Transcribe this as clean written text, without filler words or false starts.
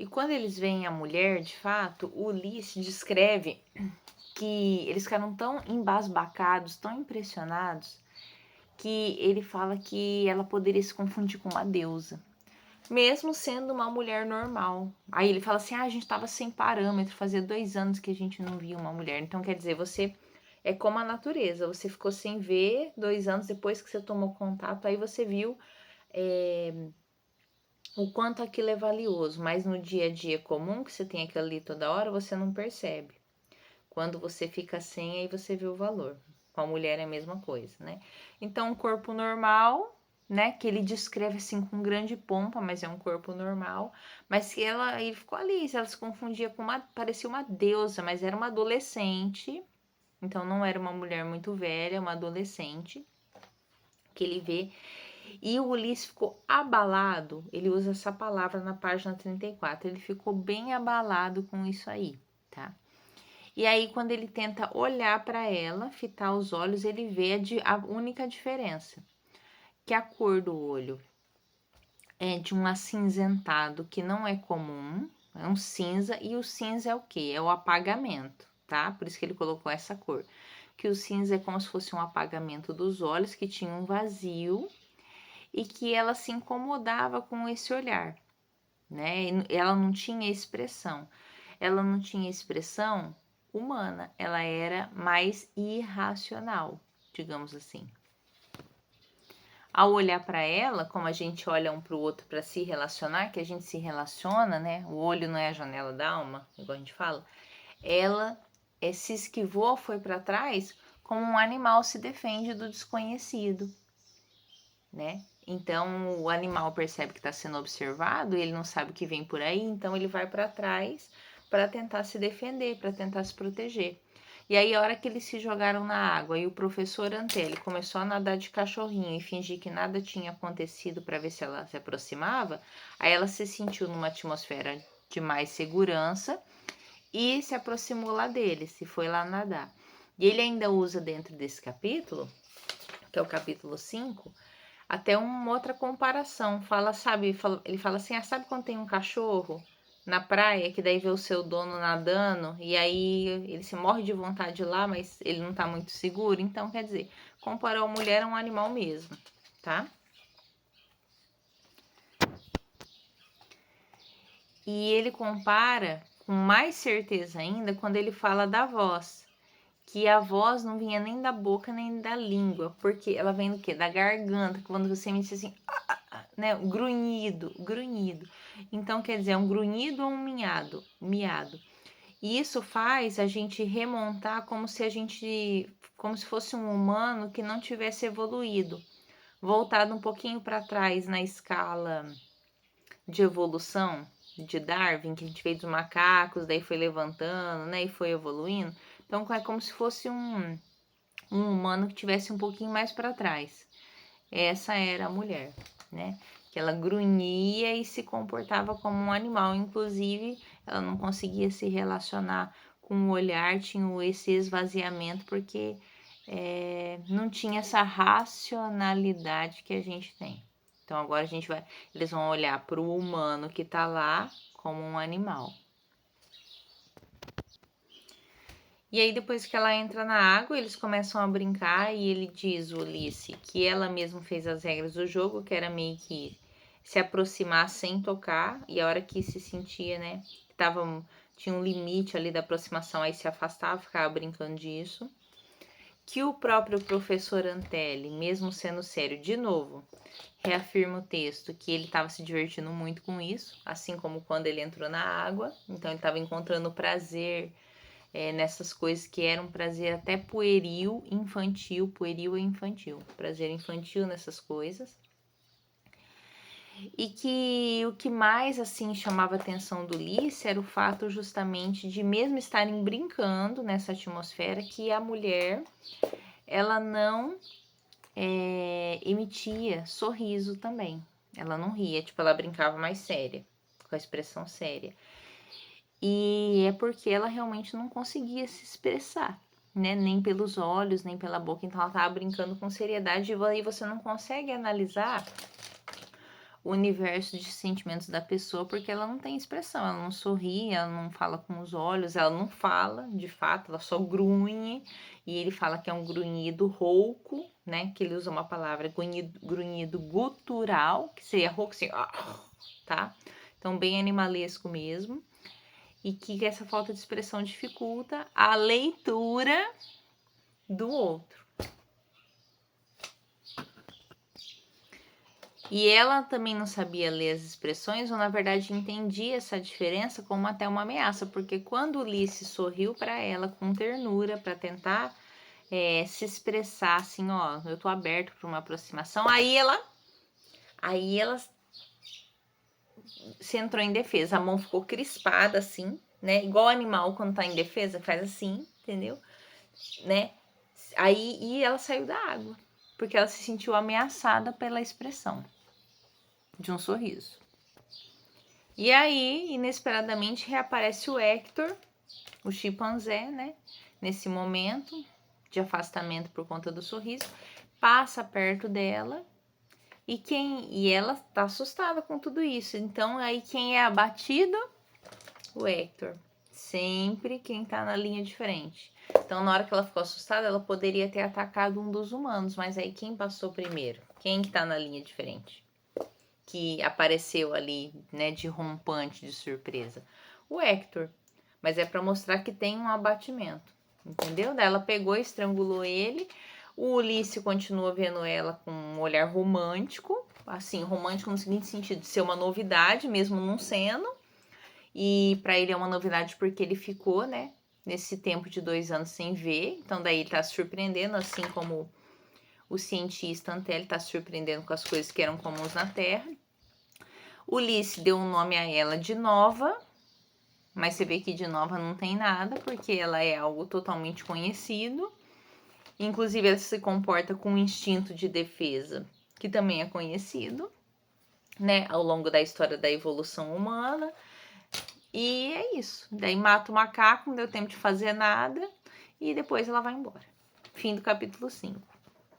E quando eles veem a mulher, de fato, o Ulisses descreve que eles ficaram tão embasbacados, tão impressionados, que ele fala que ela poderia se confundir com uma deusa, mesmo sendo uma mulher normal. Aí ele fala assim: a gente estava sem parâmetro, fazia 2 anos que a gente não via uma mulher. Então, quer dizer, você é como a natureza, você ficou sem ver 2 anos depois que você tomou contato, aí você viu o quanto aquilo é valioso, mas no dia a dia comum, que você tem aquilo ali toda hora, você não percebe. Quando você fica sem, aí você vê o valor. Com a mulher é a mesma coisa, né? Então, um corpo normal, né? Que ele descreve assim com grande pompa, mas é um corpo normal. Mas que ele ficou ali, ela se confundia com parecia uma deusa, mas era uma adolescente. Então, não era uma mulher muito velha, uma adolescente que ele vê. E o Ulisses ficou abalado, ele usa essa palavra na página 34, ele ficou bem abalado com isso aí, tá? E aí, quando ele tenta olhar para ela, fitar os olhos, ele vê a única diferença, que a cor do olho é de um acinzentado que não é comum, é um cinza, e o cinza é o quê? É o apagamento, tá? Por isso que ele colocou essa cor. Que o cinza é como se fosse um apagamento dos olhos, que tinha um vazio, e que ela se incomodava com esse olhar, né? Ela não tinha expressão. Ela não tinha expressão humana, ela era mais irracional, digamos assim. Ao olhar para ela, como a gente olha um para o outro para se relacionar, que a gente se relaciona, né? O olho não é a janela da alma, igual a gente fala. Ela se esquivou, foi para trás, como um animal se defende do desconhecido, né? Então o animal percebe que está sendo observado, ele não sabe o que vem por aí, então ele vai para trás para tentar se defender, para tentar se proteger. E aí, a hora que eles se jogaram na água e o professor Antelli começou a nadar de cachorrinho e fingir que nada tinha acontecido para ver se ela se aproximava, aí ela se sentiu numa atmosfera de mais segurança e se aproximou lá deles, e foi lá nadar. E ele ainda usa dentro desse capítulo, que é o capítulo 5, até uma outra comparação. Ele fala assim: sabe quando tem um cachorro na praia que daí vê o seu dono nadando e aí ele se morre de vontade de ir lá, mas ele não tá muito seguro? Então, quer dizer, comparou a mulher a um animal mesmo, tá? E ele compara com mais certeza ainda quando ele fala da voz, que a voz não vinha nem da boca nem da língua, porque ela vem do quê? Da garganta, quando você me diz assim, né? Grunhido, grunhido. Então, quer dizer, é um grunhido ou um miado. E isso faz a gente remontar como se fosse um humano que não tivesse evoluído, voltado um pouquinho para trás na escala de evolução de Darwin, que a gente veio dos macacos, daí foi levantando, né, e foi evoluindo. Então, é como se fosse um humano que tivesse um pouquinho mais para trás. Essa era a mulher, né? Que ela grunhia e se comportava como um animal. Inclusive, ela não conseguia se relacionar com o olhar, tinha esse esvaziamento, porque não tinha essa racionalidade que a gente tem. Então, agora eles vão olhar para o humano que está lá como um animal. E aí, depois que ela entra na água, eles começam a brincar e ele diz, o Ulisses, que ela mesma fez as regras do jogo, que era meio que se aproximar sem tocar, e a hora que se sentia, né, tinha um limite ali da aproximação, aí se afastava, ficava brincando disso. Que o próprio professor Antelli, mesmo sendo sério, de novo, reafirma o texto que ele estava se divertindo muito com isso, assim como quando ele entrou na água, então ele estava encontrando prazer nessas coisas que eram prazer até pueril e infantil, prazer infantil nessas coisas. E que o que mais assim chamava a atenção do Ulisses era o fato justamente de mesmo estarem brincando nessa atmosfera, que a mulher ela não emitia sorriso também. Ela não ria, tipo, ela brincava mais séria, com a expressão séria. E é porque ela realmente não conseguia se expressar, né? Nem pelos olhos, nem pela boca. Então ela tava brincando com seriedade e aí você não consegue analisar o universo de sentimentos da pessoa, porque ela não tem expressão, ela não sorri, ela não fala com os olhos, ela não fala, de fato, ela só grunhe, e ele fala que é um grunhido rouco, né, que ele usa uma palavra grunhido gutural, que seria rouco assim, tá? Então, bem animalesco mesmo, e que essa falta de expressão dificulta a leitura do outro. E ela também não sabia ler as expressões, ou na verdade entendia essa diferença como até uma ameaça, porque quando Ulisses sorriu para ela com ternura para tentar se expressar assim, ó, eu tô aberto para uma aproximação, aí ela se entrou em defesa, a mão ficou crispada assim, né? Igual animal quando tá em defesa, faz assim, entendeu? Né? Aí e ela saiu da água, porque ela se sentiu ameaçada pela expressão de um sorriso. E aí, inesperadamente, reaparece o Hector, o chimpanzé, né? Nesse momento de afastamento por conta do sorriso, passa perto dela e ela tá assustada com tudo isso. Então, aí quem é abatido? O Hector. Sempre quem tá na linha de frente. Então, na hora que ela ficou assustada, ela poderia ter atacado um dos humanos, mas aí quem passou primeiro? Quem que tá na linha de frente? Que apareceu ali, né, de rompante, de surpresa? O Hector. Mas é para mostrar que tem um abatimento, entendeu? Daí ela pegou e estrangulou ele. O Ulisses continua vendo ela com um olhar romântico, assim, romântico no seguinte sentido, de ser uma novidade, mesmo não sendo. E para ele é uma novidade porque ele ficou, né, nesse tempo de 2 anos sem ver. Então daí ele tá se surpreendendo, assim como o cientista Antelli tá se surpreendendo com as coisas que eram comuns na Terra. Ulisses deu um nome a ela de Nova, mas você vê que de Nova não tem nada, porque ela é algo totalmente conhecido. Inclusive, ela se comporta com um instinto de defesa, que também é conhecido, né, ao longo da história da evolução humana. E é isso. Daí mata o macaco, não deu tempo de fazer nada, e depois ela vai embora. Fim do capítulo 5.